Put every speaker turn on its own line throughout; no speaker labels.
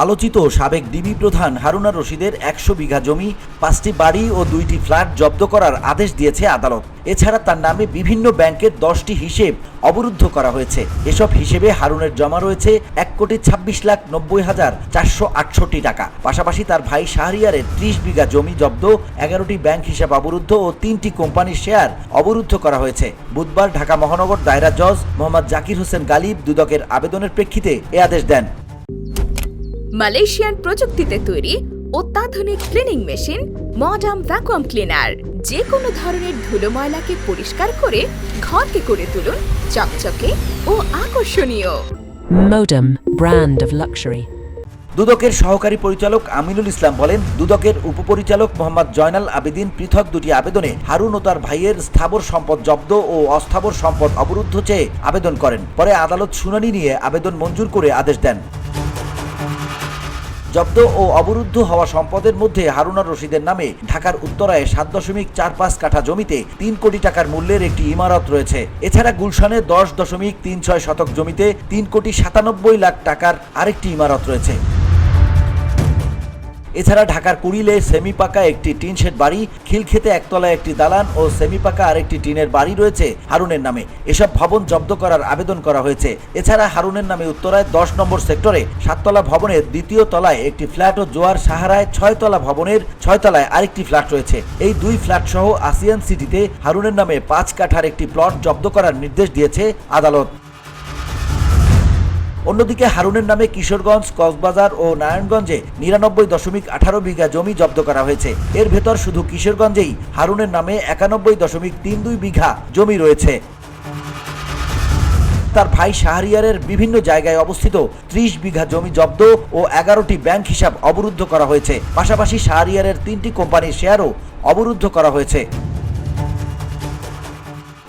আলোচিত সাবেক ডিবি প্রধান হারুন আর রশিদের ১০০ বিঘা জমি, ৫টি বাড়ি ও ২টি ফ্ল্যাট জব্দ করার আদেশ দিয়েছে আদালত। এছাড়া তার নামে বিভিন্ন ব্যাংকের ১০টি হিসেব অবরুদ্ধ করা হয়েছে। এসব হিসেবে হারুনের জমা রয়েছে ১,২৬,৯০,৪৬৮ টাকা। পাশাপাশি তার ভাই শাহরিয়ারের ৩০ বিঘা জমি জব্দ, ১১টি ব্যাংক হিসাব অবরুদ্ধ ও ৩টি কোম্পানির শেয়ার অবরুদ্ধ করা হয়েছে। বুধবার ঢাকা মহানগর দায়রা জজ মোহাম্মদ জাকির হোসেন গালিব দুদকের আবেদনের প্রেক্ষিতে এ আদেশ দেন।
মালয়েশিয়ান প্রযুক্তিতে তৈরি অত্যাধুনিক cleaning machine modern vacuum cleaner যে কোনো ধরনের ধুলো ময়লাকে পরিষ্কার করে ঘরকে করে তুলুন চকচকে ও আকর্ষণীয়।
Modem, brand of luxury.
দুদকের সহকারী পরিচালক আমিনুল ইসলাম বলেন, দুদকের উপপরিচালক মোহাম্মদ জয়নাল আবেদিন পৃথক দুটি আবেদনে হারুন ও তার ভাইয়ের স্থাবর সম্পদ জব্দ ও অস্থাবর সম্পদ অবরুদ্ধ চেয়ে আবেদন করেন। পরে আদালত শুনানি নিয়ে আবেদন মঞ্জুর করে আদেশ দেন। জব্দ ও অবরুদ্ধ হওয়া সম্পদের মধ্যে হারুন আর রশিদের নামে ঢাকার উত্তরায় ৭.৪৫ কাঠা জমিতে ৩ কোটি টাকার মূল্যের একটি ইমারত রয়েছে। এছাড়া গুলশানে ১০.৩৬ শতক জমিতে ৩,৯৭,০০,০০০ টাকার আরেকটি ইমারত রয়েছে। এছাড়া ঢাকার কুড়িলে সেমিপাকা একটি টিন শেড বাড়ি, খিলক্ষেতে একতলায় একটি দালান ও সেমিপাকা আরেকটি টিনের বাড়ি রয়েছে হারুনের নামে। এসব ভবন জব্দ করার আবেদন করা হয়েছে। এছাড়া হারুনের নামে উত্তরায় ১০ নম্বর সেক্টরে ৭ তলা ভবনের ২য় তলায় একটি ফ্ল্যাট ও জোয়ার সাহারায় ৬ তলা ভবনের ৬ তলায় আরেকটি ফ্ল্যাট রয়েছে। এই দুই ফ্ল্যাট সহ আসিয়ান সিটিতে হারুনের নামে ৫ কাঠার একটি প্লট জব্দ করার নির্দেশ দিয়েছে আদালত। অন্যদিকে হারুনের নামে কিশোরগঞ্জ, কক্সবাজার ও নারায়ণগঞ্জে ৯৯.১৮ বিঘা জমি জব্দ করা হয়েছে। এর ভেতর শুধু কিশোরগঞ্জেই হারুনের নামে ৯১.৩২ বিঘা জমি রয়েছে। তার ভাই শাহরিয়ারের বিভিন্ন জায়গায় অবস্থিত ৩০ বিঘা জমি জব্দ ও ১১টি ব্যাংক হিসাব অবরুদ্ধ করা হয়েছে। পাশাপাশি শাহরিয়ারের ৩টি কোম্পানির শেয়ারও অবরুদ্ধ করা হয়েছে।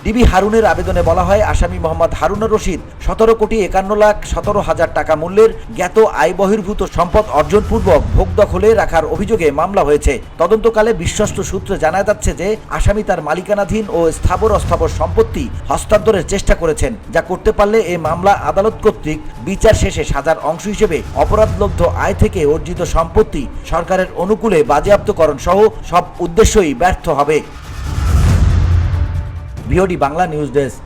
ডিবি হারুনের আবেদনে বলা হয়, আসামি মোহাম্মদ হারুন আর রশিদ ১৭,৫১,১৭,০০০ টাকা মূল্যের জ্ঞাত আয় বহির্ভূত সম্পদ অর্জনপূর্বক ভোগ দখলে রাখার অভিযোগে মামলা হয়েছে। তদন্তকালে বিশ্বস্ত সূত্রে জানা যাচ্ছে যে আসামি তার মালিকানাধীন ও স্থাবর অস্থাবর সম্পত্তি হস্তান্তরের চেষ্টা করেছেন, যা করতে পারলে এই মামলা আদালত কর্তৃক বিচার শেষে সাজার অংশ হিসেবে অপরাধলব্ধ আয় থেকে অর্জিত সম্পত্তি সরকারের অনুকূলে বাজেয়াপ্তকরণ সহ সব উদ্দেশ্যই ব্যর্থ হবে। VOD Bangla news desk.